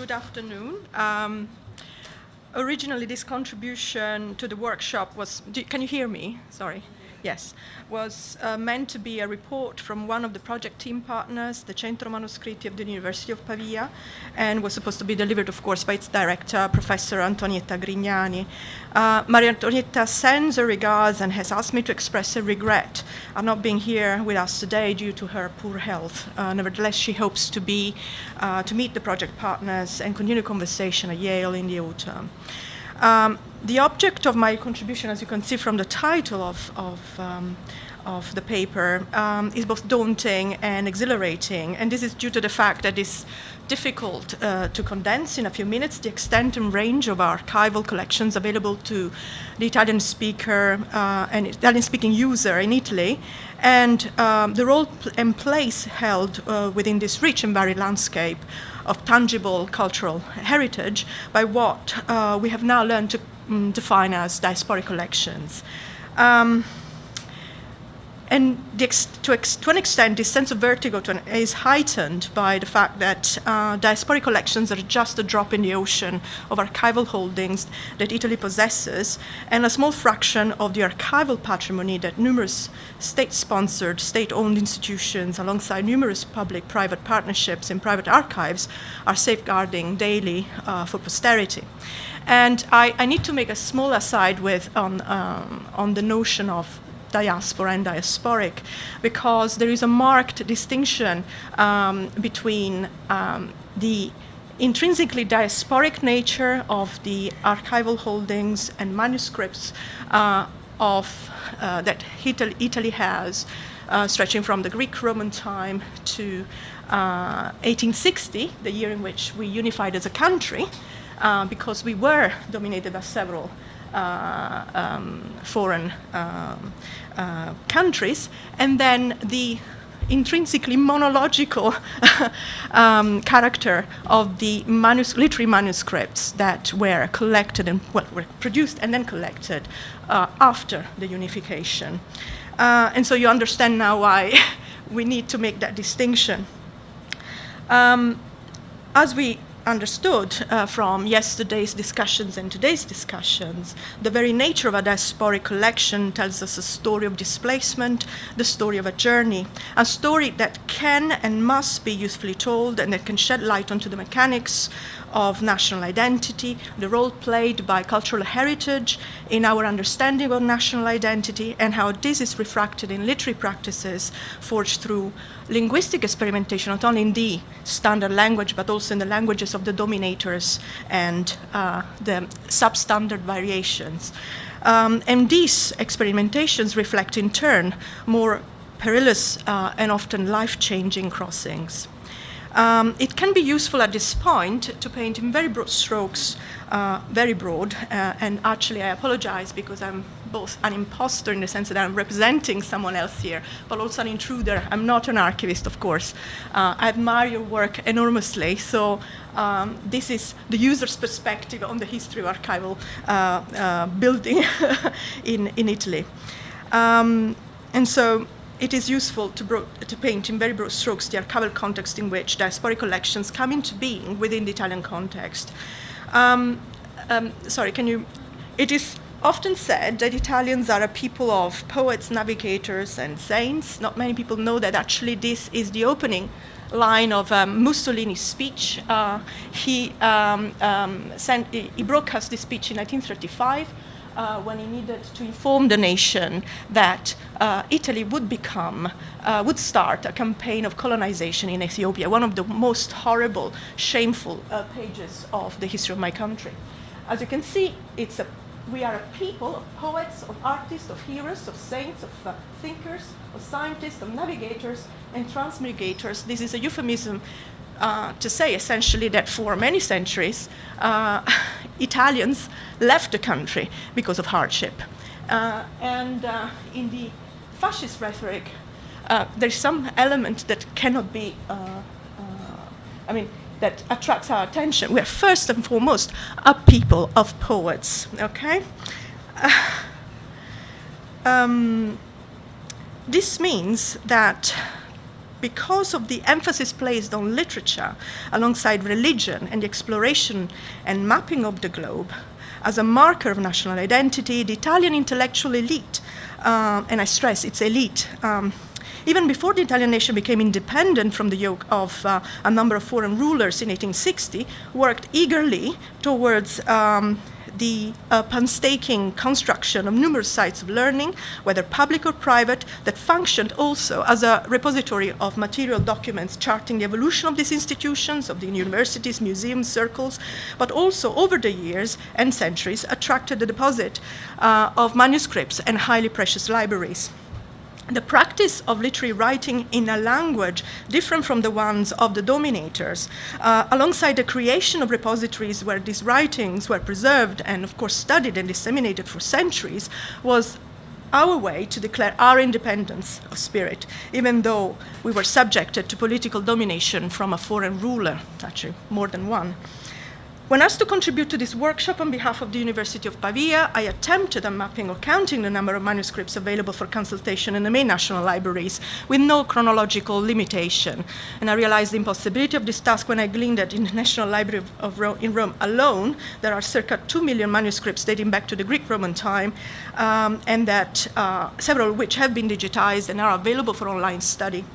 Good afternoon. Originally, this contribution to the workshop was, can you hear me? Sorry. Yes, was meant to be a report from one of the project team partners, the Centro Manoscritti of the University of Pavia, and was supposed to be delivered, of course, by its director, Professor Antonietta Grignani. Maria Antonietta sends her regards and has asked me to express a regret at not being here with us today due to her poor health. Nevertheless, she hopes to meet the project partners and continue conversation at Yale in the autumn. The object of my contribution, as you can see from the title of the paper, is both daunting and exhilarating, and this is due to the fact that it's difficult to condense in a few minutes the extent and range of archival collections available to the Italian speaker and Italian-speaking user in Italy, and the role and place held within this rich and varied landscape of tangible cultural heritage by what we have now learned to define as diasporic collections. And to an extent, this sense of vertigo is heightened by the fact that diasporic collections are just a drop in the ocean of archival holdings that Italy possesses, and a small fraction of the archival patrimony that numerous state-sponsored, state-owned institutions, alongside numerous public-private partnerships in private archives, are safeguarding daily for posterity. And I need to make a small aside on the notion of diaspora and diasporic, because there is a marked distinction between the intrinsically diasporic nature of the archival holdings and manuscripts that Italy has, stretching from the Greek-Roman time to 1860, the year in which we unified as a country, because we were dominated by several foreign countries, and then the intrinsically monological character of the literary manuscripts that were collected and were produced and then collected after the unification. And so you understand now why we need to make that distinction. As we understood from yesterday's discussions and today's discussions, the very nature of a diasporic collection tells us a story of displacement, the story of a journey, a story that can and must be usefully told and that can shed light onto the mechanics of national identity, the role played by cultural heritage in our understanding of national identity, and how this is refracted in literary practices forged through linguistic experimentation, not only in the standard language, but also in the languages of the dominators and the substandard variations. And these experimentations reflect, in turn, more perilous and often life-changing crossings. It can be useful at this point to paint in very broad strokes, very broad, and actually I apologize because I'm both an imposter in the sense that I'm representing someone else here, but also an intruder. I'm not an archivist, of course. I admire your work enormously, so this is the user's perspective on the history of archival building in Italy. And so it is useful to paint in very broad strokes the archival context in which diasporic collections come into being within the Italian context. It is often said that Italians are a people of poets, navigators, and saints. Not many people know that actually this is the opening line of Mussolini's speech. He broadcast this speech in 1935. When he needed to inform the nation that Italy would start a campaign of colonization in Ethiopia, one of the most horrible, shameful pages of the history of my country. As you can see, we are a people of poets, of artists, of heroes, of saints, of thinkers, of scientists, of navigators, and transmigrators. This is a euphemism to say essentially that for many centuries, Italians left the country because of hardship. And in the fascist rhetoric, there's some element that cannot be, that attracts our attention. We are first and foremost a people of poets, okay? This means that because of the emphasis placed on literature alongside religion and the exploration and mapping of the globe as a marker of national identity, the Italian intellectual elite, and I stress it's elite, even before the Italian nation became independent from the yoke of a number of foreign rulers in 1860, worked eagerly towards the painstaking construction of numerous sites of learning, whether public or private, that functioned also as a repository of material documents charting the evolution of these institutions, of the universities, museums, circles, but also over the years and centuries attracted the deposit of manuscripts and highly precious libraries. The practice of literary writing in a language different from the ones of the dominators, alongside the creation of repositories where these writings were preserved and, of course, studied and disseminated for centuries, was our way to declare our independence of spirit, even though we were subjected to political domination from a foreign ruler, actually more than one. When asked to contribute to this workshop on behalf of the University of Pavia, I attempted a mapping or counting the number of manuscripts available for consultation in the main national libraries with no chronological limitation. And I realized the impossibility of this task when I gleaned that in the National Library in Rome alone, there are circa 2 million manuscripts dating back to the Greek-Roman time, and that several of which have been digitized and are available for online study.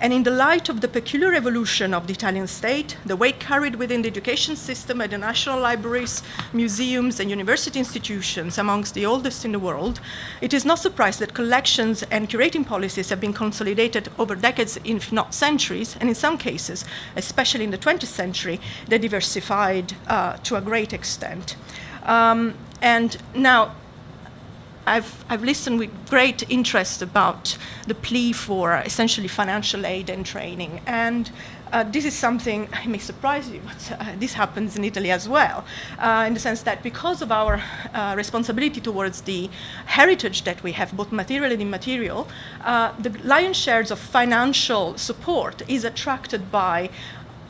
And in the light of the peculiar evolution of the Italian state, the weight carried within the education system at the national libraries, museums, and university institutions, amongst the oldest in the world, it is no surprise that collections and curating policies have been consolidated over decades, if not centuries, and in some cases, especially in the 20th century, they diversified to a great extent. And now, I've listened with great interest about the plea for essentially financial aid and training. And this is something, it may surprise you, but this happens in Italy as well, in the sense that because of our responsibility towards the heritage that we have, both material and immaterial, the lion's share of financial support is attracted by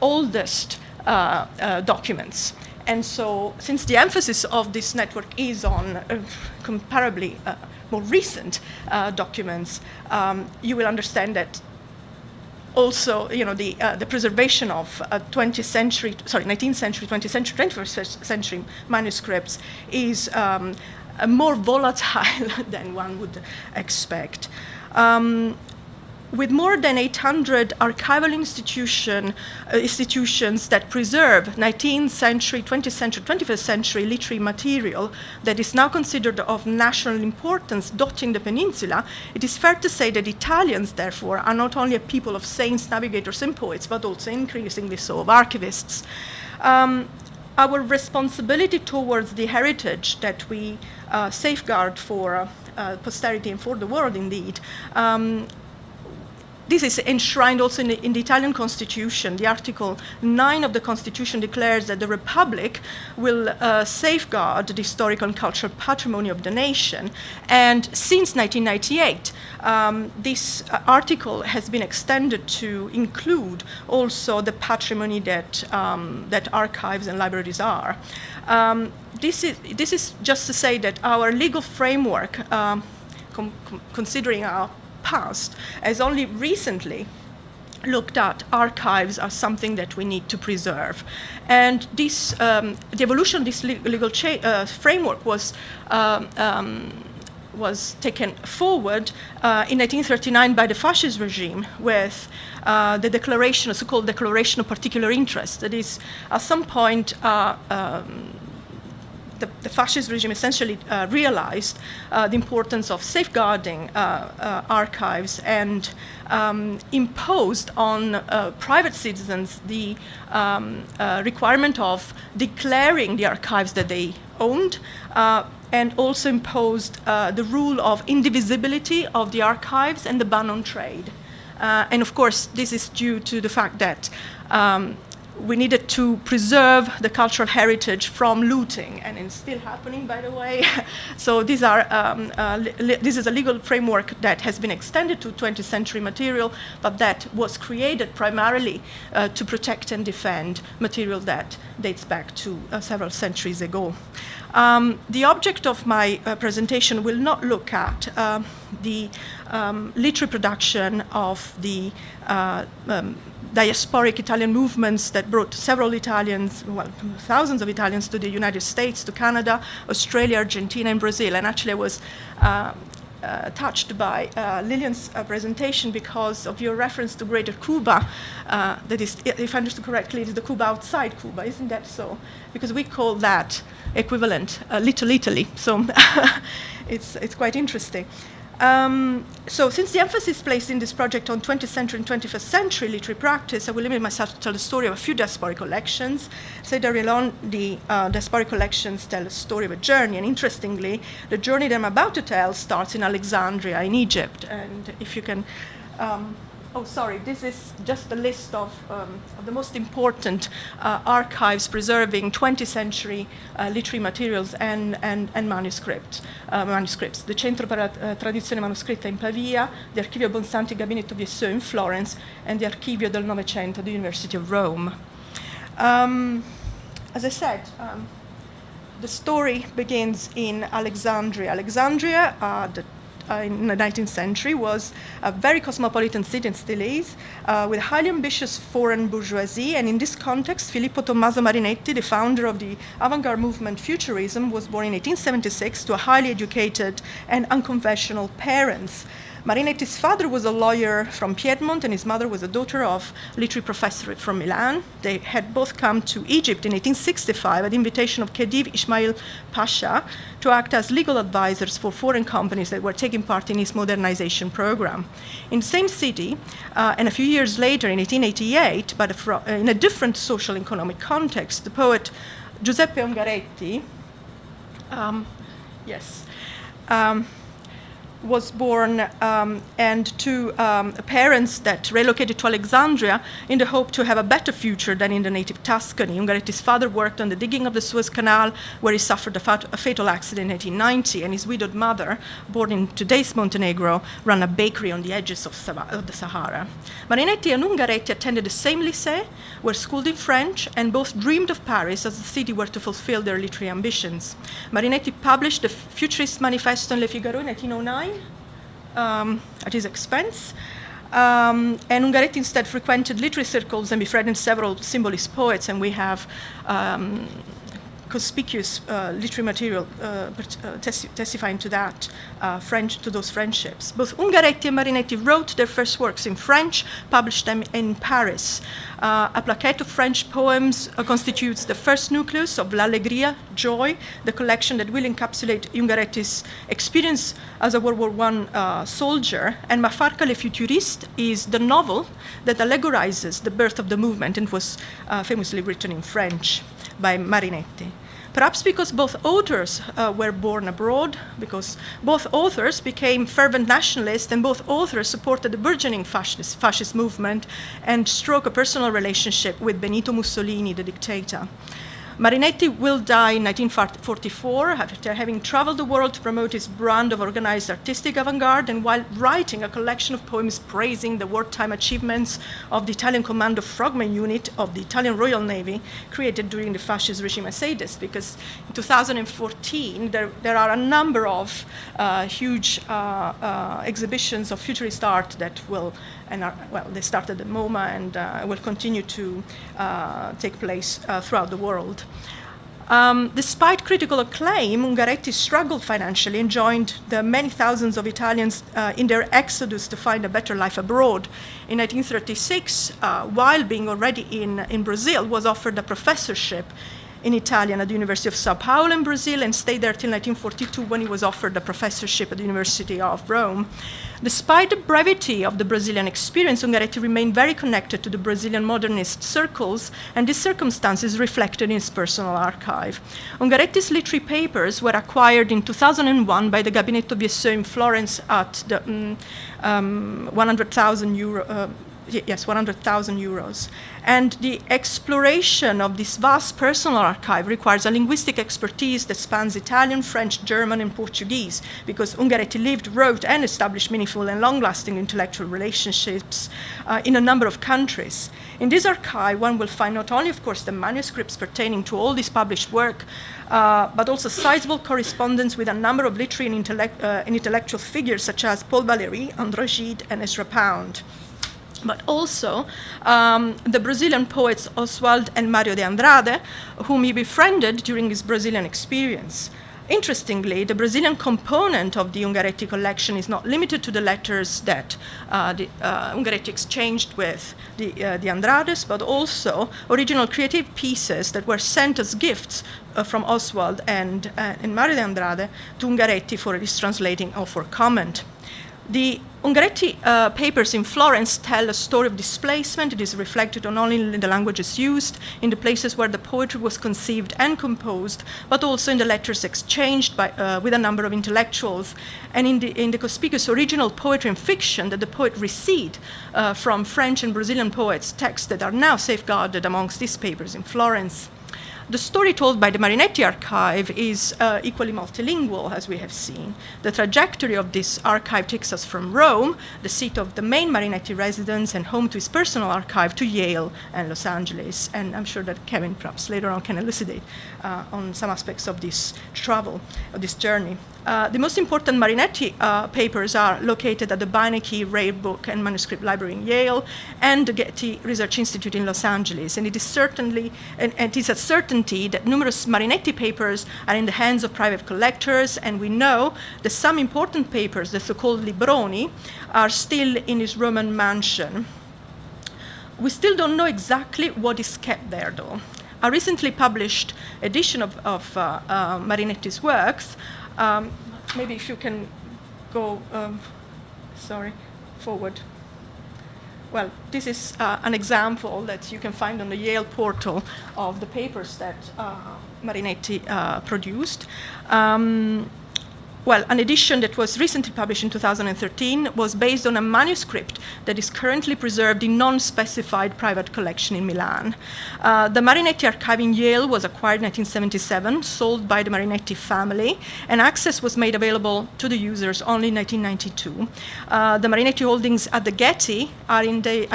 oldest documents. And so, since the emphasis of this network is on comparably more recent documents, you will understand that also, the preservation of 19th century, 20th century, 21st century manuscripts is more volatile than one would expect. With more than 800 archival institutions that preserve 19th century, 20th century, 21st century literary material that is now considered of national importance dotting the peninsula, it is fair to say that Italians, therefore, are not only a people of saints, navigators, and poets, but also increasingly so of archivists. Our responsibility towards the heritage that we safeguard for posterity and for the world, indeed, this is enshrined also in the Italian Constitution. The Article 9 of the Constitution declares that the Republic will safeguard the historical and cultural patrimony of the nation. And since 1998, this article has been extended to include also the patrimony that archives and libraries are. This is just to say that our legal framework, considering our past, has only recently looked at archives as something that we need to preserve. And this, the evolution of this legal framework was taken forward in 1939 by the fascist regime with the declaration, a so-called Declaration of Particular Interest. That is, at some point, the fascist regime essentially realized the importance of safeguarding archives and imposed on private citizens the requirement of declaring the archives that they owned, and also imposed the rule of indivisibility of the archives and the ban on trade. And of course, this is due to the fact that we needed to preserve the cultural heritage from looting, and it's still happening, by the way. So these are, this is a legal framework that has been extended to 20th century material, but that was created primarily to protect and defend material that dates back to several centuries ago. The object of my presentation will not look at the literary production of the diasporic Italian movements that brought several Italians, well, thousands of Italians to the United States, to Canada, Australia, Argentina, and Brazil. And actually I was touched by Lillian's presentation because of your reference to Greater Cuba. That is, if I understood correctly, it is the Cuba outside Cuba, isn't that so? Because we call that equivalent Little Italy. So it's quite interesting. So since the emphasis is placed in this project on 20th century and 21st century literary practice, I will limit myself to tell the story of a few diasporic collections. Cedar on the diasporic collections tell the story of a journey, and interestingly, the journey that I'm about to tell starts in Alexandria in Egypt. And if you can, oh, sorry, this is just a list of the most important archives preserving 20th century literary materials and manuscripts. The Centro per la Tradizione Manoscritta in Pavia, the Archivio Bonsanti Gabinetto Viesseux in Florence, and the Archivio del Novecento at the University of Rome. As I said, the story begins in Alexandria. Alexandria, in the 19th century, was a very cosmopolitan city, and still is, with a highly ambitious foreign bourgeoisie. And in this context, Filippo Tommaso Marinetti, the founder of the avant-garde movement Futurism, was born in 1876 to a highly educated and unconventional parents. Marinetti's father was a lawyer from Piedmont, and his mother was a daughter of literary professor from Milan. They had both come to Egypt in 1865 at the invitation of Khedive Ismail Pasha to act as legal advisors for foreign companies that were taking part in his modernization program. In the same city, and a few years later, in 1888, but in a different social and economic context, the poet Giuseppe Ungaretti, was born, and to parents that relocated to Alexandria in the hope to have a better future than in the native Tuscany. Ungaretti's father worked on the digging of the Suez Canal, where he suffered a fatal accident in 1890, and his widowed mother, born in today's Montenegro, ran a bakery on the edges of the Sahara. Marinetti and Ungaretti attended the same lycée, were schooled in French, and both dreamed of Paris as the city where to fulfill their literary ambitions. Marinetti published the Futurist Manifesto in Le Figaro in 1909, at his expense. And Ungaretti instead frequented literary circles and befriended several symbolist poets, and we have conspicuous literary material testifying to that, to those friendships. Both Ungaretti and Marinetti wrote their first works in French, published them in Paris. A plaquette of French poems constitutes the first nucleus of L'Allegria, Joy, the collection that will encapsulate Ungaretti's experience as a World War I soldier. And Ma Farca le Futuriste is the novel that allegorizes the birth of the movement and was famously written in French by Marinetti. Perhaps because both authors were born abroad, because both authors became fervent nationalists, and both authors supported the burgeoning fascist movement and struck a personal relationship with Benito Mussolini, the dictator. Marinetti will die in 1944 after having traveled the world to promote his brand of organized artistic avant-garde, and while writing a collection of poems praising the wartime achievements of the Italian Commando Frogman unit of the Italian Royal Navy, created during the fascist regime. I say this because in 2014 there are a number of huge exhibitions of futurist art that will, they started at MoMA and will continue to take place throughout the world. Despite critical acclaim, Ungaretti struggled financially and joined the many thousands of Italians in their exodus to find a better life abroad. In 1936, while being already in Brazil, was offered a professorship in Italian at the University of Sao Paulo in Brazil, and stayed there till 1942 when he was offered a professorship at the University of Rome. Despite the brevity of the Brazilian experience, Ungaretti remained very connected to the Brazilian modernist circles, and this circumstance is reflected in his personal archive. Ungaretti's literary papers were acquired in 2001 by the Gabinetto Viesseux in Florence at the 100,000 euro yes, 100,000 euros. And the exploration of this vast personal archive requires a linguistic expertise that spans Italian, French, German, and Portuguese, because Ungaretti lived, wrote, and established meaningful and long-lasting intellectual relationships in a number of countries. In this archive, one will find not only, of course, the manuscripts pertaining to all this published work, but also sizable correspondence with a number of literary and intellectual figures such as Paul Valéry, André Gide, and Ezra Pound. But also the Brazilian poets Oswald and Mário de Andrade, whom he befriended during his Brazilian experience. Interestingly, the Brazilian component of the Ungaretti collection is not limited to the letters that Ungaretti exchanged with the Andrades, but also original creative pieces that were sent as gifts from Oswald and Mário de Andrade to Ungaretti for his translating or for comment. The Ungaretti papers in Florence tell a story of displacement. It is reflected not only in the languages used, in the places where the poetry was conceived and composed, but also in the letters exchanged with a number of intellectuals, and in the conspicuous original poetry and fiction that the poet received from French and Brazilian poets, texts that are now safeguarded amongst these papers in Florence. The story told by the Marinetti archive is equally multilingual, as we have seen. The trajectory of this archive takes us from Rome, the seat of the main Marinetti residence and home to his personal archive, to Yale and Los Angeles. And I'm sure that Kevin perhaps later on can elucidate on some aspects of this travel, of this journey. The most important Marinetti papers are located at the Beinecke Rare Book and Manuscript Library in Yale and the Getty Research Institute in Los Angeles. And it is certainly, and it is a certainty that numerous Marinetti papers are in the hands of private collectors, and we know that some important papers, the so-called Libroni, are still in his Roman mansion. We still don't know exactly what is kept there, though. A recently published edition of Marinetti's works, maybe if you can go, forward. Well, this is an example that you can find on the Yale portal of the papers that Marinetti produced. Well, an edition that was recently published in 2013 was based on a manuscript that is currently preserved in non-specified private collection in Milan. The Marinetti archive in Yale was acquired in 1977, sold by the Marinetti family, and access was made available to the users only in 1992. The Marinetti holdings at the Getty are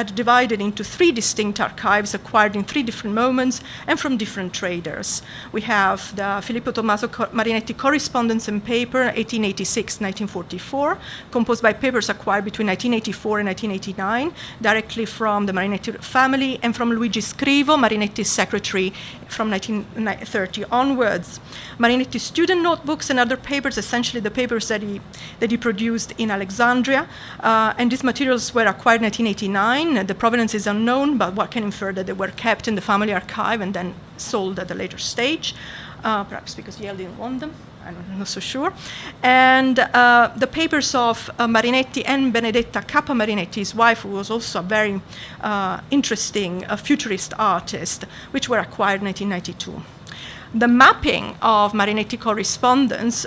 divided into three distinct archives acquired in three different moments and from different traders. We have the Filippo Tommaso Marinetti correspondence and paper, 1886-1944, composed by papers acquired between 1984 and 1989, directly from the Marinetti family, and from Luigi Scrivo, Marinetti's secretary, from 1930 onwards. Marinetti student notebooks and other papers, essentially the papers that he produced in Alexandria, and these materials were acquired in 1989. The provenance is unknown, but one can infer that they were kept in the family archive and then sold at a later stage, perhaps because Yale didn't want them. I'm not so sure. And the papers of Marinetti and Benedetta Cappa Marinetti, his wife, who was also a very interesting futurist artist, which were acquired in 1992. The mapping of Marinetti correspondence,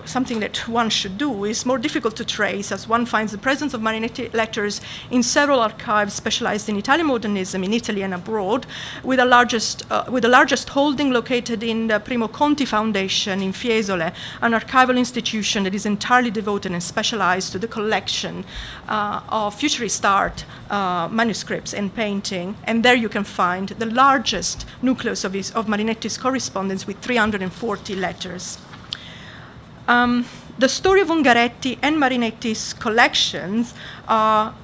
something that one should do, is more difficult to trace, as one finds the presence of Marinetti letters in several archives specialized in Italian modernism in Italy and abroad, with the largest holding located in the Primo Conti Foundation in Fiesole, an archival institution that is entirely devoted and specialized to the collection of futurist art, manuscripts and painting. And there you can find the largest nucleus of Marinetti's correspondence, with 340 letters. The story of Ungaretti and Marinetti's collections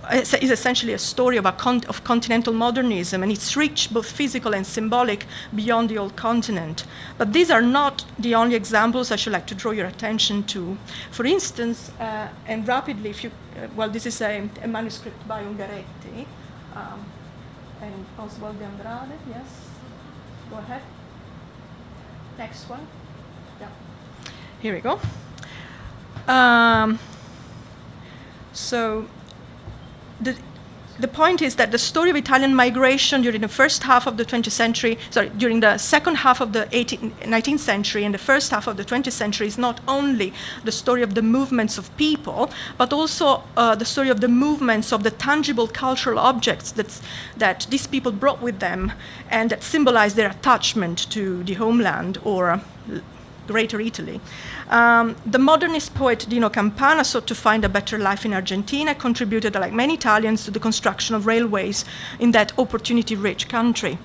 is essentially a story of continental modernism, and it's reach, both physical and symbolic, beyond the old continent. But these are not the only examples I should like to draw your attention to. For instance, and rapidly, if you, this is a manuscript by Ungaretti and Oswald de Andrade. Yes, go ahead. Next one. Yeah. Here we go. the point is that the story of Italian migration during the first half of the 20th century, during the second half of the 19th century and the first half of the 20th century is not only the story of the movements of people, but also the story of the movements of the tangible cultural objects that these people brought with them and that symbolize their attachment to the homeland or Greater Italy. The modernist poet Dino Campana sought to find a better life in Argentina, contributed, like many Italians, to the construction of railways in that opportunity-rich country.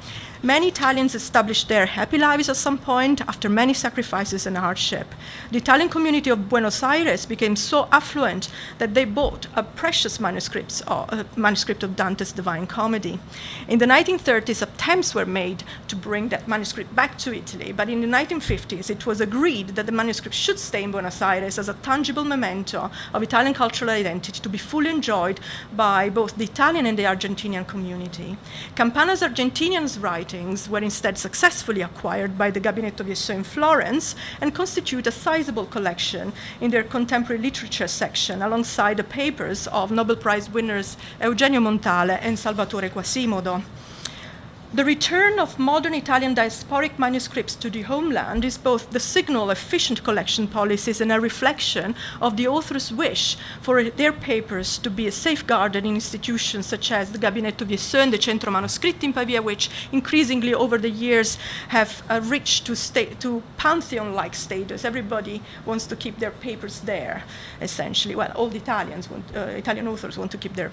Many Italians established their happy lives at some point after many sacrifices and hardship. The Italian community of Buenos Aires became so affluent that they bought a precious manuscript of Dante's Divine Comedy. In the 1930s, attempts were made to bring that manuscript back to Italy, but in the 1950s, it was agreed that the manuscript should stay in Buenos Aires as a tangible memento of Italian cultural identity to be fully enjoyed by both the Italian and the Argentinian community. Campana's Argentinian writings were instead successfully acquired by the Gabinetto Viesseux in Florence and constitute a sizable collection in their contemporary literature section, alongside the papers of Nobel Prize winners Eugenio Montale and Salvatore Quasimodo. The return of modern Italian diasporic manuscripts to the homeland is both the signal of efficient collection policies and a reflection of the author's wish for their papers to be safeguarded in institutions such as the Gabinetto Viesseux and the Centro Manoscritti in Pavia, which increasingly over the years have reached to pantheon-like status. Everybody wants to keep their papers there, essentially. Well, all the Italian authors want to keep their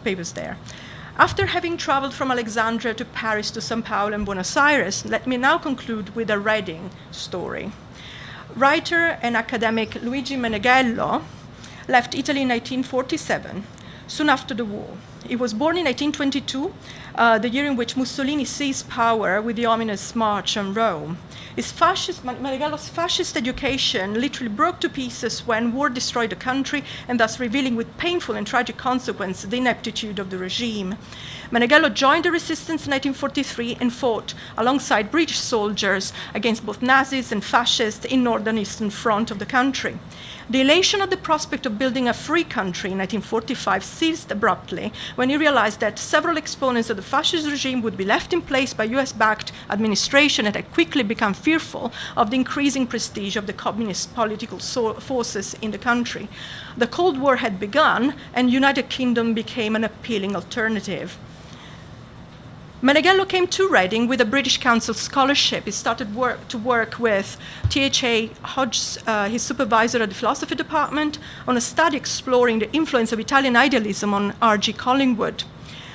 papers there. After having traveled from Alexandria to Paris to São Paulo and Buenos Aires, let me now conclude with a Reading story. Writer and academic Luigi Meneghello left Italy in 1947, soon after the war. He was born in 1922, the year in which Mussolini seized power with the ominous March on Rome. Meneghello's fascist education literally broke to pieces when war destroyed the country, and thus revealing with painful and tragic consequence the ineptitude of the regime. Meneghello joined the resistance in 1943 and fought alongside British soldiers against both Nazis and fascists in northern eastern front of the country. The elation at the prospect of building a free country in 1945 ceased abruptly when he realized that several exponents of the fascist regime would be left in place by US-backed administration and had quickly become fearful of the increasing prestige of the communist political forces in the country. The Cold War had begun, and United Kingdom became an appealing alternative. Meneghello came to Reading with a British Council scholarship. He started to work with T.H.A. Hodges, his supervisor at the philosophy department, on a study exploring the influence of Italian idealism on R.G. Collingwood.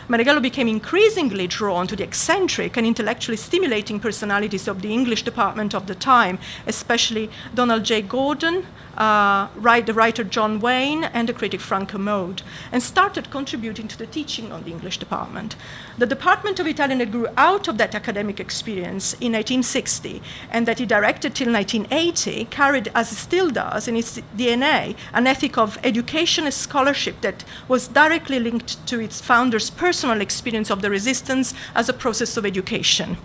Meneghello became increasingly drawn to the eccentric and intellectually stimulating personalities of the English department of the time, especially Donald J. Gordon, the writer John Wayne, and the critic Frank Kermode, and started contributing to the teaching of the English department. The Department of Italian that grew out of that academic experience in 1960 and that he directed till 1980 carried, as it still does in its DNA, an ethic of education and scholarship that was directly linked to its founder's personal experience of the resistance as a process of education.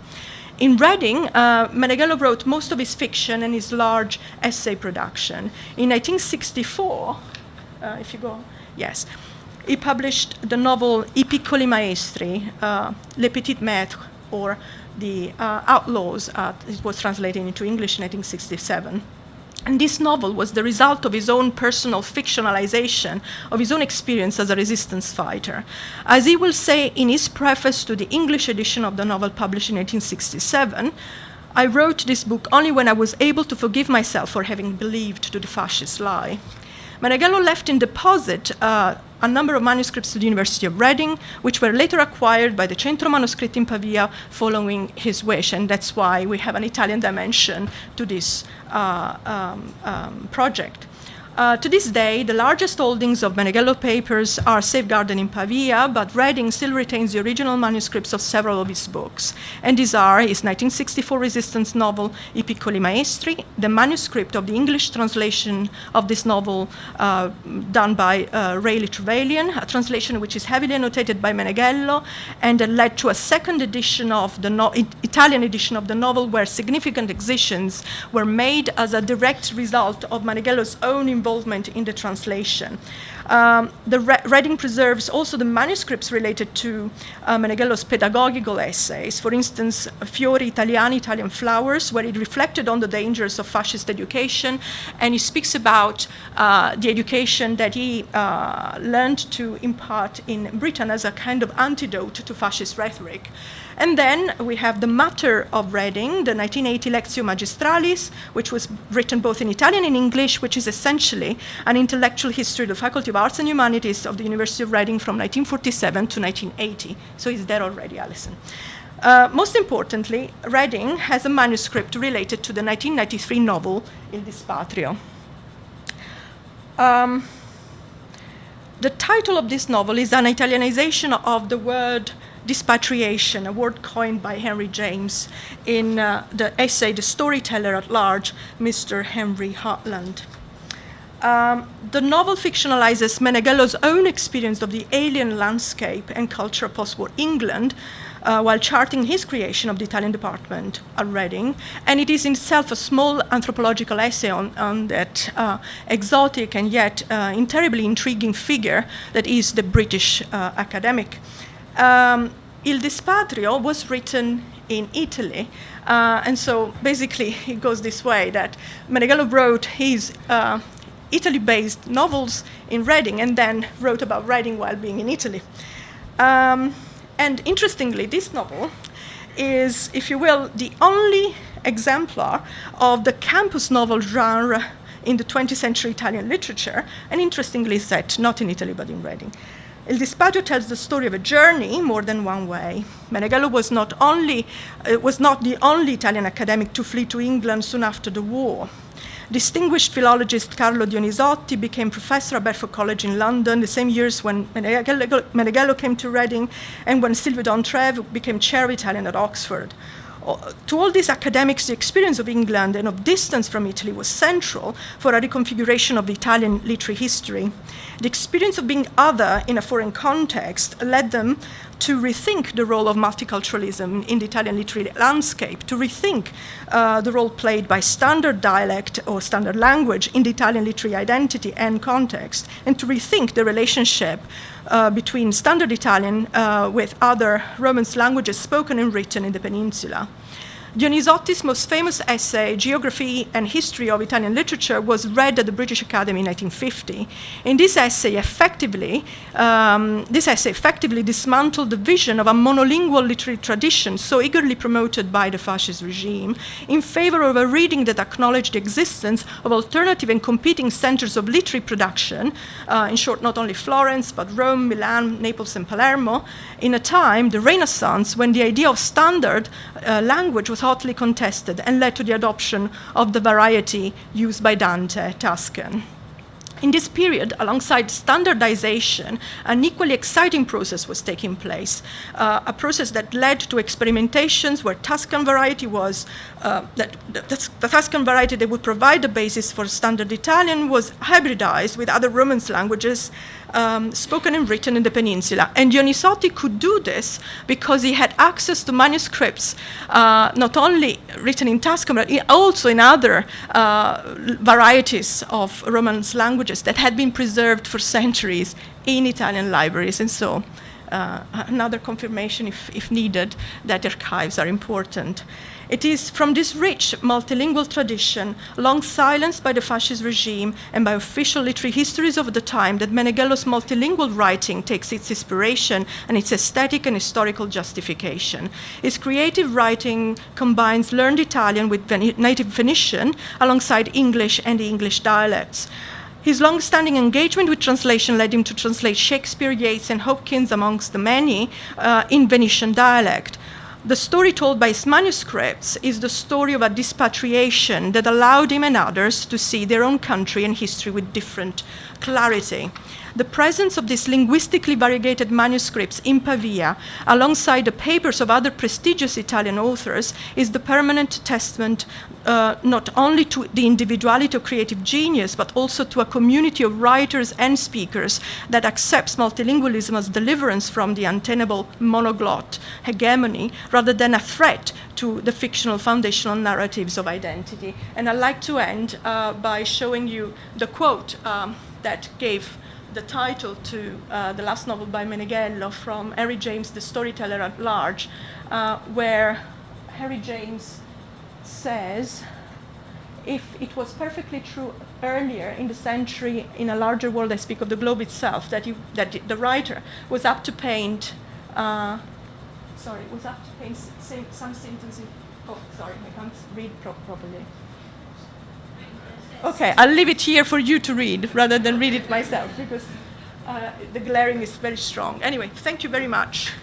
In Reading, Meneghello wrote most of his fiction and his large essay production. In 1964, he published the novel I piccoli maestri, Les Petits Maîtres, or The Outlaws. It was translated into English in 1967. And this novel was the result of his own personal fictionalization of his own experience as a resistance fighter. As he will say in his preface to the English edition of the novel published in 1867, I wrote this book only when I was able to forgive myself for having believed to the fascist lie. Meneghello left in deposit a number of manuscripts to the University of Reading, which were later acquired by the Centro Manoscritti in Pavia following his wish, and that's why we have an Italian dimension to this project. To this day, the largest holdings of Meneghello papers are safeguarded in Pavia, but Reading still retains the original manuscripts of several of his books. And these are his 1964 resistance novel, I piccoli maestri, the manuscript of the English translation of this novel done by Rayleigh Trevelyan, a translation which is heavily annotated by Meneghello, and led to a second edition of the Italian edition of the novel, where significant excisions were made as a direct result of Meneghello's own involvement involvement in the translation. Reading preserves also the manuscripts related to Meneghello's pedagogical essays. For instance, Fiori Italiani, Italian Flowers, where he reflected on the dangers of fascist education, and he speaks about the education that he learned to impart in Britain as a kind of antidote to fascist rhetoric. And then we have the Matter of Reading, the 1980 Lectio Magistralis, which was written both in Italian and English, which is essentially an intellectual history of the Faculty of Arts and Humanities of the University of Reading from 1947 to 1980. So it's there already, Alison. Most importantly, Reading has a manuscript related to the 1993 novel Il Dispatrio. The title of this novel is an Italianization of the word dispatriation, a word coined by Henry James in the essay The Storyteller at Large, Mr. Henry Hartland. The novel fictionalizes Meneghello's own experience of the alien landscape and culture of post-war England while charting his creation of the Italian department at Reading, and it is in itself a small anthropological essay on that exotic and yet terribly intriguing figure that is the British academic. Il Dispatrio was written in Italy, and so basically it goes this way, that Meneghello wrote his Italy-based novels in Reading and then wrote about Reading while being in Italy. And interestingly, this novel is, if you will, the only exemplar of the campus novel genre in the 20th century Italian literature, and interestingly set not in Italy but in Reading. Il Dispatrio tells the story of a journey more than one way. Meneghello was not the only Italian academic to flee to England soon after the war. Distinguished philologist Carlo Dionisotti became professor at Bedford College in London the same years when Meneghello came to Reading, and when Silvio D'André became chair of Italian at Oxford. To all these academics, the experience of England and of distance from Italy was central for a reconfiguration of the Italian literary history. The experience of being other in a foreign context led them to rethink the role of multiculturalism in the Italian literary landscape, to rethink the role played by standard dialect or standard language in the Italian literary identity and context, and to rethink the relationship between standard Italian with other Romance languages spoken and written in the peninsula. Dionisotti's most famous essay, Geography and History of Italian Literature, was read at the British Academy in 1950. In this essay effectively dismantled the vision of a monolingual literary tradition so eagerly promoted by the fascist regime in favor of a reading that acknowledged the existence of alternative and competing centers of literary production, in short, not only Florence, but Rome, Milan, Naples, and Palermo, in a time, the Renaissance, when the idea of standard language was hotly contested and led to the adoption of the variety used by Dante, Tuscan. In this period, alongside standardization, an equally exciting process was taking place, a process that led to experimentations where Tuscan variety was, the Tuscan variety that would provide the basis for standard Italian was hybridized with other Romance languages spoken and written in the peninsula. And Dionisotti could do this because he had access to manuscripts, not only written in Tuscan, but also in other varieties of Romance languages that had been preserved for centuries in Italian libraries. And so another confirmation, if needed, that archives are important. It is from this rich multilingual tradition, long silenced by the fascist regime and by official literary histories of the time, that Meneghello's multilingual writing takes its inspiration and its aesthetic and historical justification. His creative writing combines learned Italian with native Venetian alongside English and the English dialects. His long-standing engagement with translation led him to translate Shakespeare, Yeats, and Hopkins, amongst the many, in Venetian dialect. The story told by his manuscripts is the story of a dispatriation that allowed him and others to see their own country and history with different clarity. The presence of these linguistically variegated manuscripts in Pavia, alongside the papers of other prestigious Italian authors, is the permanent testament not only to the individuality of creative genius, but also to a community of writers and speakers that accepts multilingualism as deliverance from the untenable monoglot hegemony, rather than a threat to the fictional foundational narratives of identity. And I'd like to end by showing you the quote that gave the title to the last novel by Meneghello from Harry James, The Storyteller at Large, where Harry James says, if it was perfectly true earlier in the century, in a larger world, I speak of the globe itself, that the writer was up to paint, some sentences. Oh, sorry, I can't read properly. Okay, I'll leave it here for you to read rather than read it myself, because the glaring is very strong. Anyway, thank you very much.